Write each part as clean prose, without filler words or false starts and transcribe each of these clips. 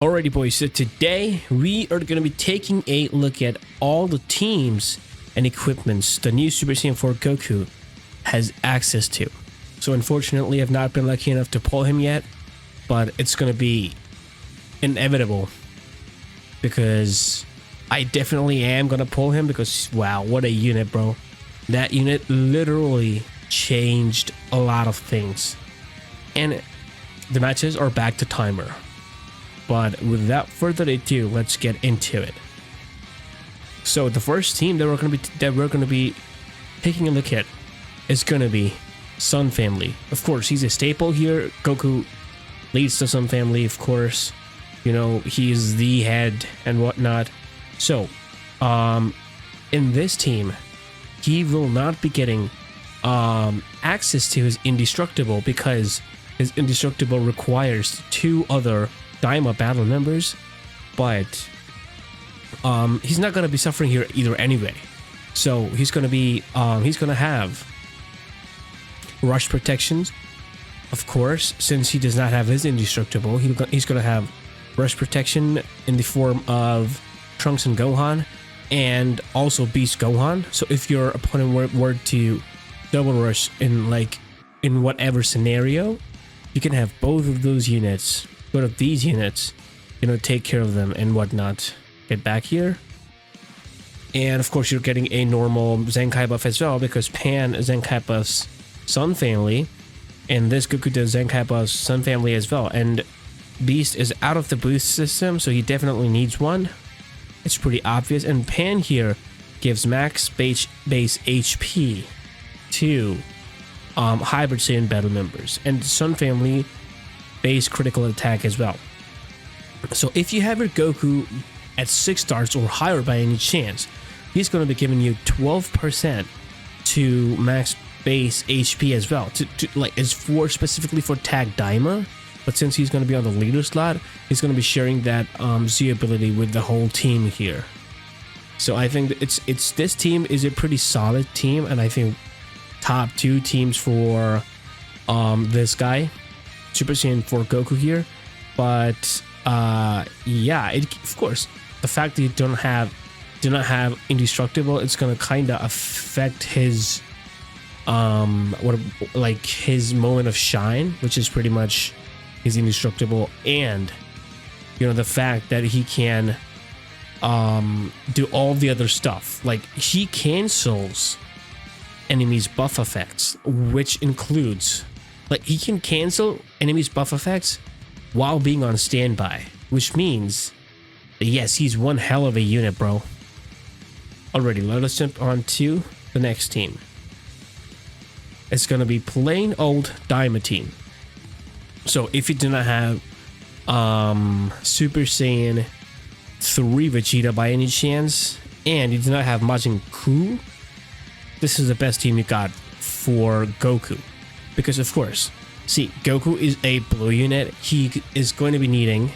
Alrighty boys, so today we are going to be taking a look at all the teams and equipments the new Super Saiyan 4 Goku has access to. So unfortunately I've not been lucky enough to pull him yet, but it's going to be inevitable because I definitely am going to pull him because wow, what a unit, bro. That unit literally changed a lot of things. And the matches are back to timer. But without further ado, let's get into it. So the first team that we're going to be taking a look at is going to be Sun Family. Of course, he's a staple here. Goku leads the Sun Family, of course. You know, he's the head and whatnot. So, in this team, he will not be getting access to his Indestructible because his Indestructible requires two other Daima battle members, but he's not going to be suffering here either anyway. So he's going to have rush protections, of course. Since he does not have his Indestructible, he's going to have rush protection in the form of Trunks and Gohan, and also Beast Gohan. So if your opponent were to double rush in whatever scenario, you can have both of those units. Both of these units, you know, take care of them and whatnot. Get back here. And of course you're getting a normal Zenkai buff as well, because Pan Zenkai buffs Sun Family, and this Goku does Zenkai buffs Sun Family as well. And Beast is out of the boost system, so he definitely needs one. It's pretty obvious. And Pan here gives max base HP to Hybrid Saiyan battle members, and Sun Family base critical attack as well. So if you have your Goku at 6 stars or higher by any chance, he's going to be giving you 12% to max base HP as well. It's specifically for tag Daima, but since he's going to be on the leader slot, he's going to be sharing that Z ability with the whole team here. So I think that this team is a pretty solid team, and I think top 2 teams for this guy, Super Saiyan 4 Goku here. But yeah, of course, the fact that you do not have Indestructible, it's gonna kind of affect his his moment of shine, which is pretty much his Indestructible, and you know, the fact that he can do all the other stuff. Like, he cancels enemies' buff effects, which includes, like, he can cancel enemies' buff effects while being on standby, which means that yes, he's one hell of a unit, bro. Alrighty, let us jump on to the next team. It's gonna be plain old Daima team. So if you do not have Super Saiyan 3 Vegeta by any chance, and you do not have Majin Buu, this is the best team you got for Goku. Because of course, see, Goku is a blue unit. He is going to be needing,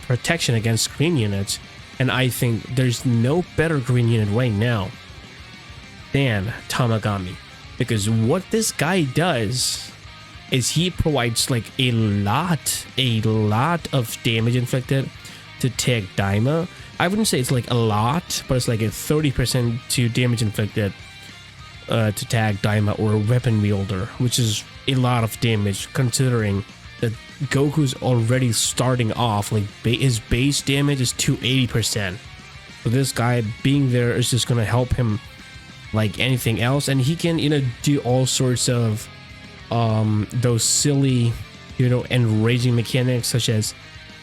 protection against green units. And I think there's no better green unit right now than Tamagami. Because what this guy does is he provides like a lot of damage inflicted to tag Daima. I wouldn't say it's like a lot, but it's like a 30% to damage inflicted to tag Daima or weapon wielder, which is a lot of damage considering that Goku's already starting off, like his base damage is 280%. So this guy being there is just gonna help him like anything else, and he can, you know, do all sorts of those silly, you know, enraging mechanics such as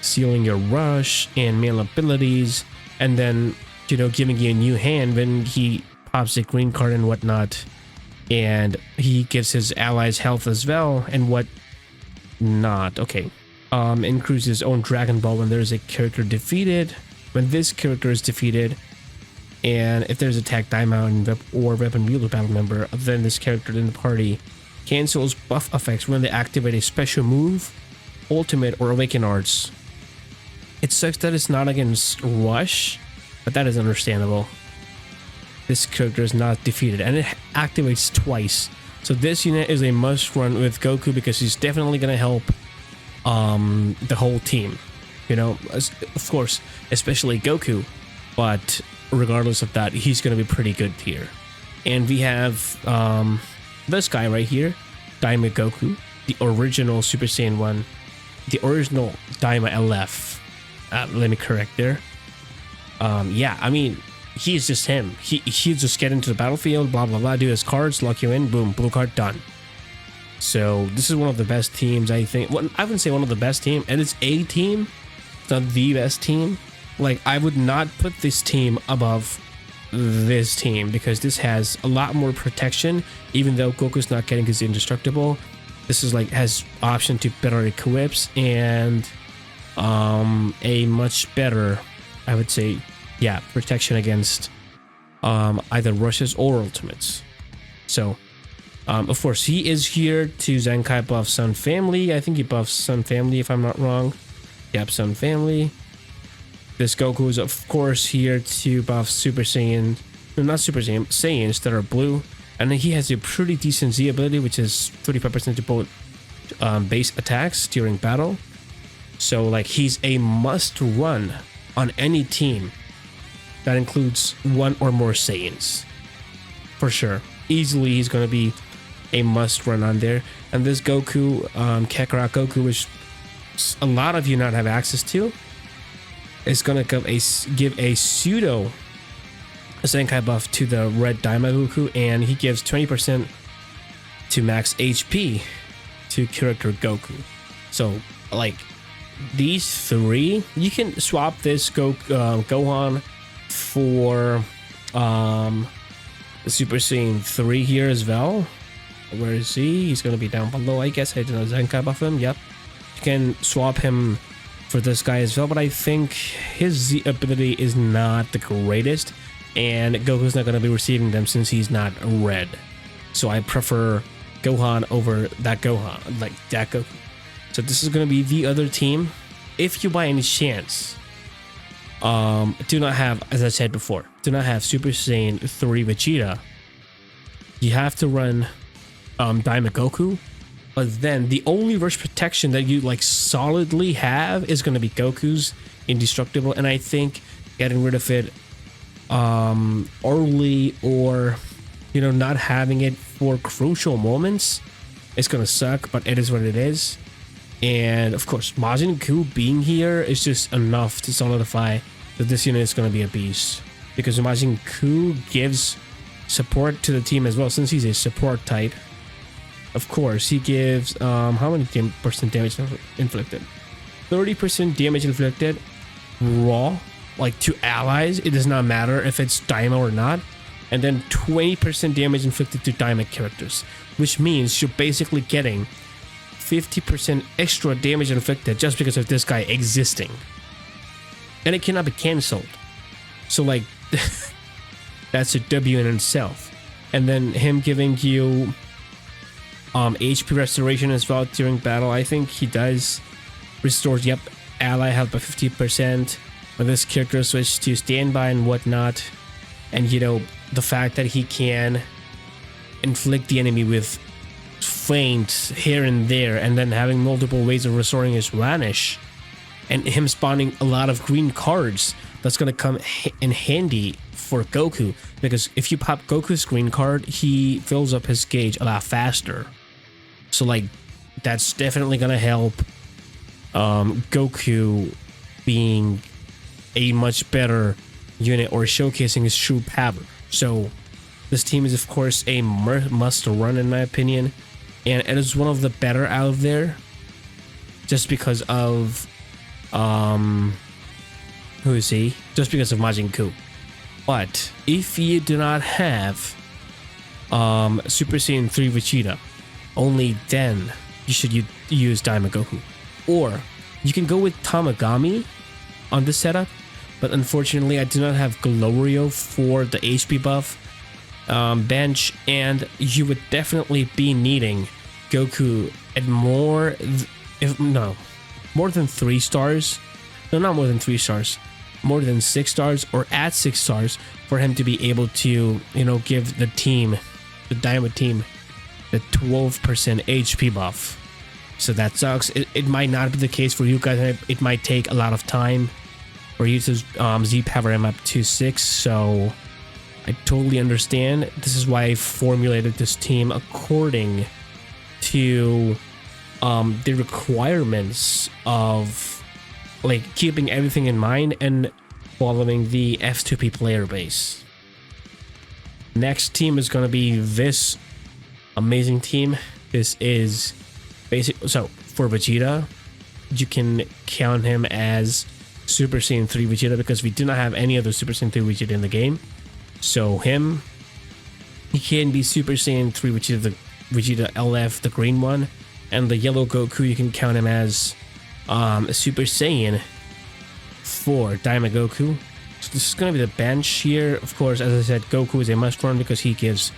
sealing your rush and male abilities, and then, you know, giving you a new hand when he pops a green card and whatnot, and he gives his allies health as well and whatnot. Okay, increases his own Dragon Ball when there's a character defeated. When this character is defeated, and if there's a tag Daima or weapon wielder battle member, then this character in the party cancels buff effects when they activate a special move, ultimate, or awaken arts. It sucks that it's not against rush, but that is understandable. This character is not defeated, and it activates twice. So this unit is a must run with Goku because he's definitely going to help the whole team, of course, especially Goku, but regardless of that, he's going to be pretty good here. And we have this guy right here, Daima Goku, the original Super Saiyan 1, the original Daima LF. Let me correct there. Yeah, I mean, he's just him. He just get into the battlefield, blah blah blah, do his cards, lock you in, boom, blue card, done. So this is one of the best teams, I think. Well, I wouldn't say one of the best team, and it's a team, it's not the best team. Like, I would not put this team above this team because this has a lot more protection. Even though Goku's not getting his indestructible, this is like has option to better equips and a much better, I would say, yeah, protection against either rushes or ultimates. So of course, he is here to Zenkai buff Sun Family. I think he buffs Sun Family if I'm not wrong. Yep, Sun Family. This Goku is of course here to buff Super Saiyan, no, not Super Saiyan, Saiyans that are blue. And then he has a pretty decent Z ability, which is 35% to both base attacks during battle. So like, he's a must run on any team that includes one or more Saiyans. For sure. Easily he's going to be a must run on there. And this Goku, Kakarot Goku, which a lot of you not have access to, is going to give a pseudo Zenkai buff to the red Daima Goku, and he gives 20% to max HP to character Goku. So like, these three, you can swap this Gohan for the Super Saiyan 3 here as well. Where is he? He's going to be down below, I guess. I did not Zenkai buff him. Yep. You can swap him for this guy as well, but I think his Z ability is not the greatest, and Goku's not going to be receiving them since he's not red. So I prefer Gohan over that Gohan, like that Goku. So this is going to be the other team. If you by any chance do not have, as I said before, do not have Super Saiyan 3 Vegeta, you have to run Daima Goku. But then the only rush protection that you like solidly have is going to be Goku's indestructible. And I think getting rid of it early, or not having it for crucial moments, it's going to suck, but it is what it is. And of course, Majin Buu being here is just enough to solidify that this unit is going to be a beast, because Majin Buu gives support to the team as well, since he's a support type. Of course, he gives how many percent damage inflicted? 30% damage inflicted raw, like to allies. It does not matter if it's Daima or not. And then 20% damage inflicted to Daima characters, which means you're basically getting 50% extra damage inflicted just because of this guy existing. And it cannot be cancelled. So like, that's a W in itself. And then him giving you HP restoration as well during battle. I think he does restores, yep, ally health by 50%. When this character switch to standby and whatnot. And the fact that he can inflict the enemy with feints here and there, and then having multiple ways of restoring his vanish, and him spawning a lot of green cards, that's going to come in handy for Goku, because if you pop Goku's green card, he fills up his gauge a lot faster. So like, that's definitely going to help Goku being a much better unit, or showcasing his true power. So this team is of course a must run in my opinion, and it is one of the better out there, just because of who is he? Just because of Majin Buu. But if you do not have Super Saiyan 3 Vegeta, only then you should use Daima Goku. Or you can go with Tamagami on this setup, but unfortunately I do not have Glorio for the HP buff bench, and you would definitely be needing Goku at more than 3 stars. No, not more than 3 stars. More than 6 stars, or at 6 stars, for him to be able to, give the team, the Daima team, the 12% HP buff. So that sucks. It might not be the case for you guys. It might take a lot of time for you to Z power him up to 6. So I totally understand. This is why I formulated this team according to the requirements of like keeping everything in mind and following the F2P player base. Next team is going to be this amazing team. This is basic. So for Vegeta, you can count him as Super Saiyan 3 Vegeta because we do not have any other Super Saiyan 3 Vegeta in the game. So he can be Super Saiyan 3 Vegeta, the Vegeta LF, the green one, and the yellow Goku, you can count him as Super Saiyan 4 Daima Goku. So this is going to be the bench here. Of course, as I said, Goku is a must run because he gives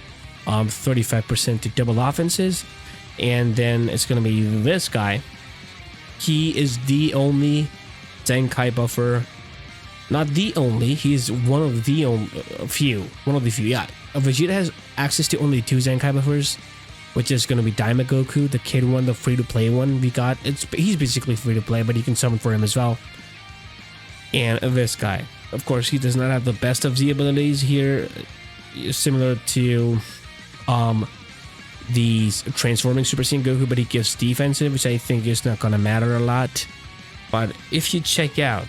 35% to double offenses. And then it's going to be this guy. He is the only Zenkai buffer. Not the only, he's one of the few. Yeah, Vegeta has access to only 2 Zenkai buffers, which is going to be Daima Goku, the kid one, the free-to-play one we got. He's basically free-to-play, but you can summon for him as well. And this guy. Of course, he does not have the best of Z abilities here, similar to the transforming Super Saiyan Goku, but he gives defensive, which I think is not going to matter a lot. But if you check out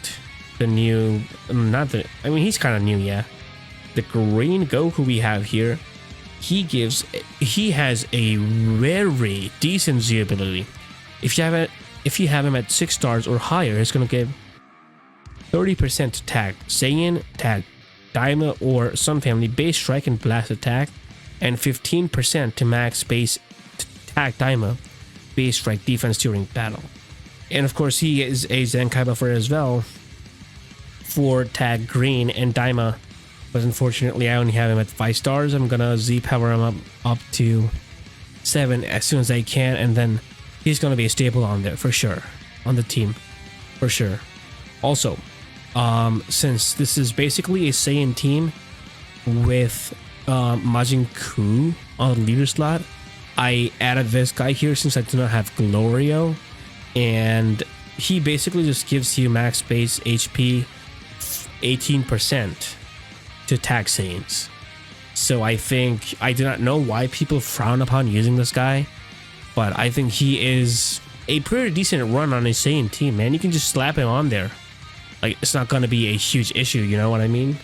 the new, he's kind of new, yeah. The green Goku we have here, he has a very decent Z ability. If you have him at 6 stars or higher, it's going to give 30% to tag Saiyan, tag Daima or Sun Family base strike and blast attack, and 15% to max base tag Daima base strike defense during battle. And of course, he is a Zenkai buffer as well for tag green and Daima, but unfortunately I only have him at 5 stars. I'm gonna Z power him up to 7 as soon as I can, and then he's gonna be a staple on there for sure, on the team for sure. Also, since this is basically a Saiyan team with Majin Ku on the leader slot, I added this guy here since I do not have Glorio, and he basically just gives you max base HP 18% to tag Saiyans. So I do not know why people frown upon using this guy, but I think he is a pretty decent run on a Saiyan team, man. You can just slap him on there. Like, it's not going to be a huge issue, you know what I mean?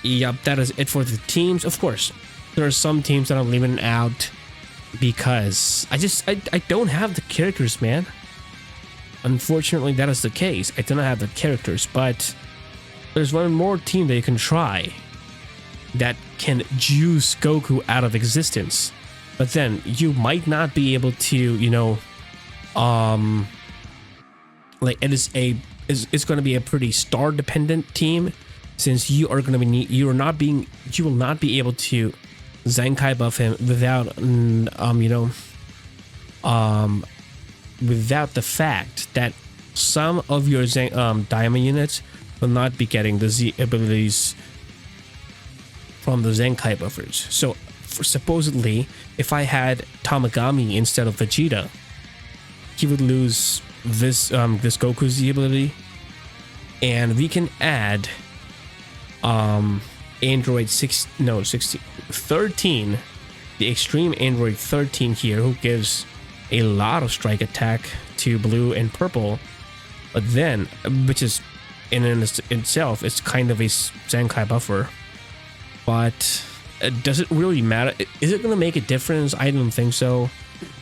Yep, that is it for the teams. Of course, there are some teams that I'm leaving out because I don't have the characters, man. Unfortunately, that is the case. I do not have the characters, but there's one more team that you can try that can juice Goku out of existence. But then you might not be able to, you know, like it's going to be a pretty star dependent team, since you are going to be you will not be able to Zenkai buff him without without the fact that some of your Daima units will not be getting the Z abilities from the Zenkai buffers. So supposedly, if I had Tamagami instead of Vegeta, he would lose this Goku Z ability, and we can add Android 13, the extreme Android 13 here, who gives a lot of strike attack to blue and purple, but then, which is in itself, it's kind of a Zenkai buffer. But does it really matter? Is it going to make a difference? I don't think so.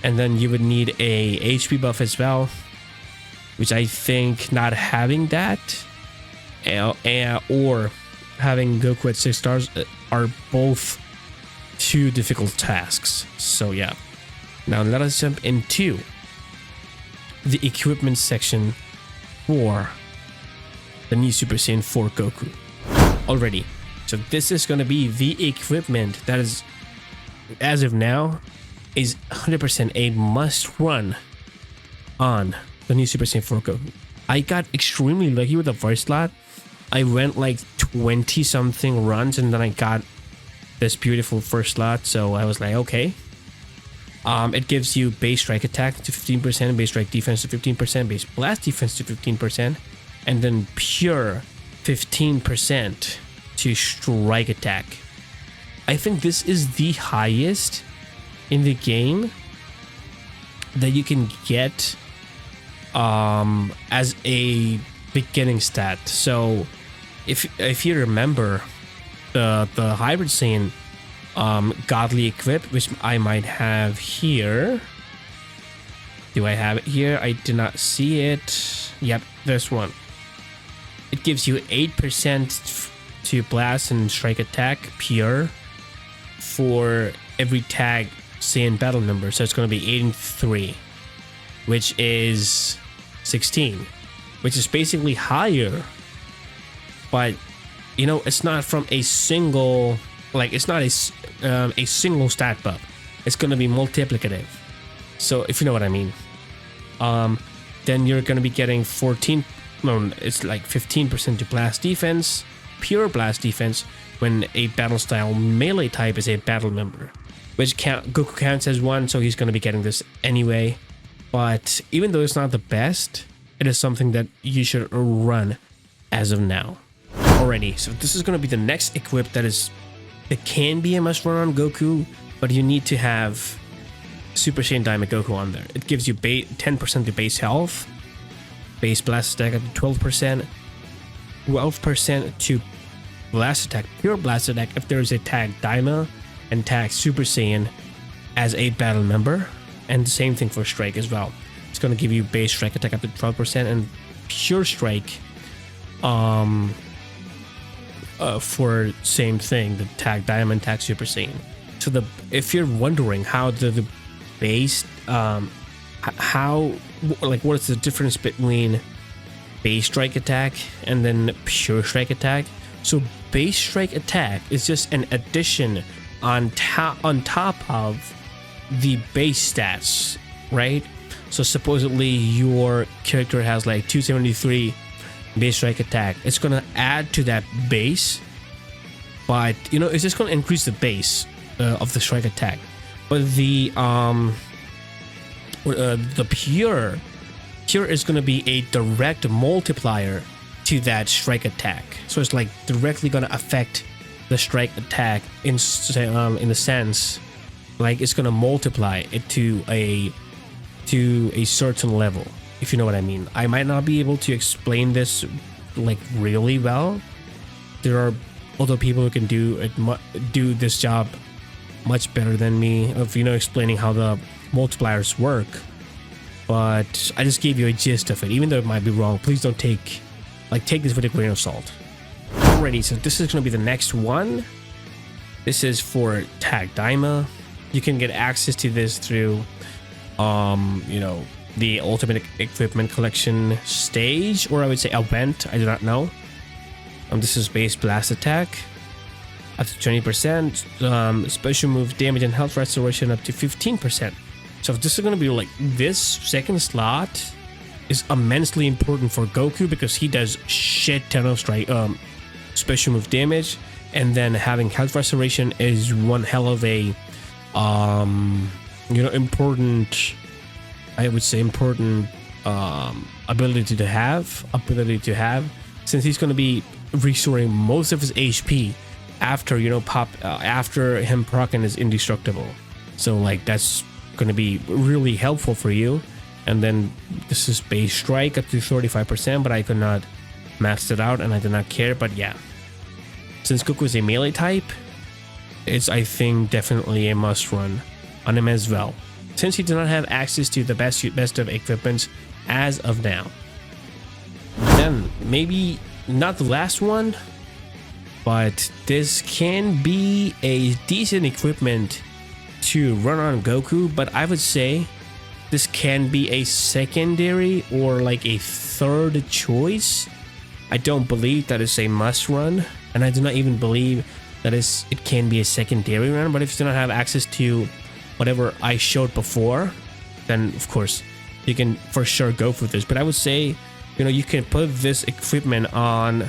And then you would need a HP buff as well, which I think not having that or having Goku at 6 stars are both two difficult tasks. So yeah. Now let us jump into the equipment section for the new Super Saiyan 4 Goku. Already. So this is going to be the equipment that is, as of now, is 100% a must run on the new Super Saiyan 4 Goku. I got extremely lucky with the first slot. I went like 20 something runs and then I got this beautiful first slot. So I was like, okay, It gives you base strike attack to 15%, base strike defense to 15%, base blast defense to 15%, and then pure 15% to strike attack. I think this is the highest in the game that you can get as a beginning stat. So if you remember the hybrid Saiyan godly equip, which I might have here. Do I have it here? I did not see it. Yep, this one. It gives you 8% to blast and strike attack pure for every tag Saiyan battle member. So it's going to be 8 and 3, which is 16, which is basically higher. But you know, it's not from a single, like it's not a single stat buff. It's going to be multiplicative. So if you know what I mean. Then you're going to be getting 14, no, it's like 15% to blast defense, pure blast defense, when a battle style melee type is a battle member, which Goku counts as one, so he's going to be getting this anyway. But even though it's not the best, it is something that you should run as of now. Alrighty, so this is going to be the next equip that can be a must run on Goku, but you need to have Super Saiyan Daima Goku on there. It gives you 10% to base health, base blast attack up to 12%, 12% to blast attack, pure blast attack if there is a tag Daima and tag Super Saiyan as a battle member, and the same thing for strike as well. It's going to give you base strike attack up to 12% and pure strike for same thing, the tag Daima and tag Super Saiyan. So if you're wondering how the base what is the difference between base strike attack and then pure strike attack? So base strike attack is just an addition on top of the base stats, right? So supposedly your character has like 273 base strike attack. It's gonna add to that base, but you know, it's just gonna increase the base of the strike attack. But the pure is gonna be a direct multiplier to that strike attack. So it's like directly gonna affect the strike attack in the sense like it's gonna multiply it to a certain level, if you know what I mean. I might not be able to explain this like really well. There are other people who can do this job much better than me of, you know, explaining how the multipliers work. But I just gave you a gist of it. Even though it might be wrong, please don't take this with a grain of salt. Alrighty, so this is going to be the next one. This is for tag Daima. You can get access to this through you know, the Ultimate Equipment Collection stage, or I would say event, I do not know. This is base blast attack up to 20%, special move damage and health restoration up to 15%. So this is going to be like, this second slot is immensely important for Goku because he does shit ton of special move damage, and then having health restoration is one hell of a you know, important, I would say important ability to have, since he's going to be restoring most of his HP after, you know, after him proccing is indestructible. So like that's going to be really helpful for you. And then this is base strike up to 35%, but I could not max it out and I did not care. But yeah, since Goku is a melee type, it's, I think, definitely a must run on him as well, since he did not have access to the best of equipments as of now. Then maybe not the last one, but this can be a decent equipment to run on Goku, but I would say this can be a secondary or like a third choice. I don't believe that is a must run, and I do not even believe that it can be a secondary run. But if you do not have access to whatever I showed before, then of course you can for sure go for this. But I would say, you know, you can put this equipment on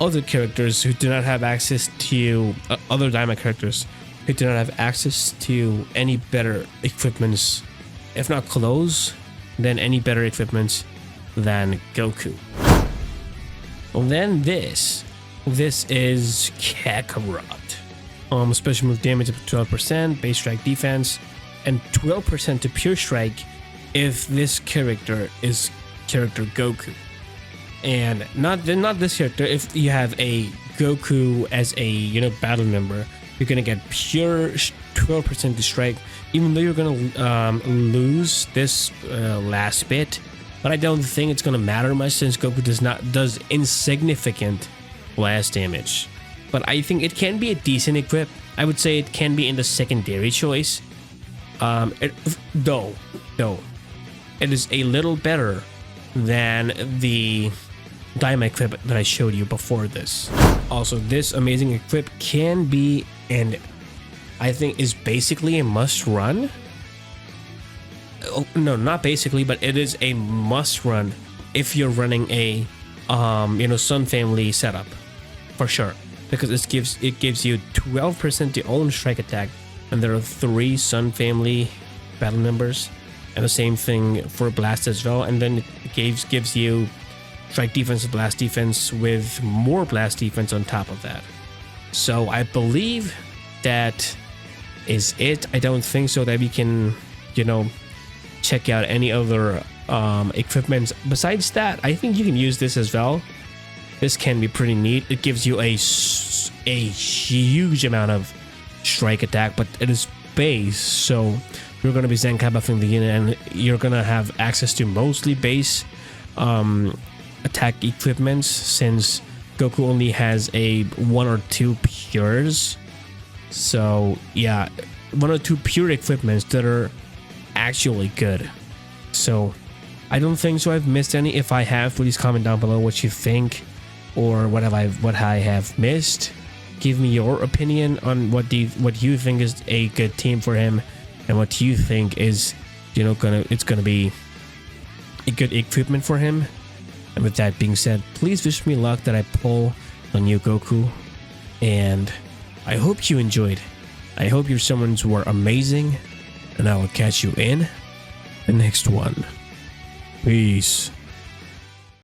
other characters who do not have access to other Daima characters who do not have access to any better equipments, if not close, then any better equipments than Goku. Well, then this is Kakarot. Special move damage up to 12%, base strike defense, and 12% to pure strike if this character is character Goku. And not this character, if you have a Goku as a battle member, you're gonna get pure 12% to strike, even though you're gonna lose this last bit. But I don't think it's gonna matter much since Goku does insignificant blast damage. But I think it can be a decent equip. I would say it can be in the secondary choice. Though it is a little better than the Daima equip that I showed you before this. Also, this amazing equip can be, and I think is basically a must run. Oh, no, not basically, but it is a must run if you're running a Sun family setup, for sure, because it gives you 12% to own strike attack, and there are 3 Sun family battle members, and the same thing for blast as well, and then it gives you strike defense and blast defense with more blast defense on top of that. So I believe that is it. I don't think so that we can check out any other equipments besides that. I think you can use this as well. This can be pretty neat. It gives you a huge amount of strike attack, but it is base, so you're going to be Zenkai buffing the unit, and you're going to have access to mostly base attack equipments, since Goku only has a 1 or 2 pures. So yeah, 1 or 2 pure equipments that are actually good. So I don't think so I've missed any. If I have, please comment down below what you think, or what I have missed. Give me your opinion on what you think is a good team for him, and what you think is gonna be a good equipment for him. And with that being said, please wish me luck that I pull the new Goku, and I hope you enjoyed. I hope your summons were amazing, and I will catch you in the next one. Peace.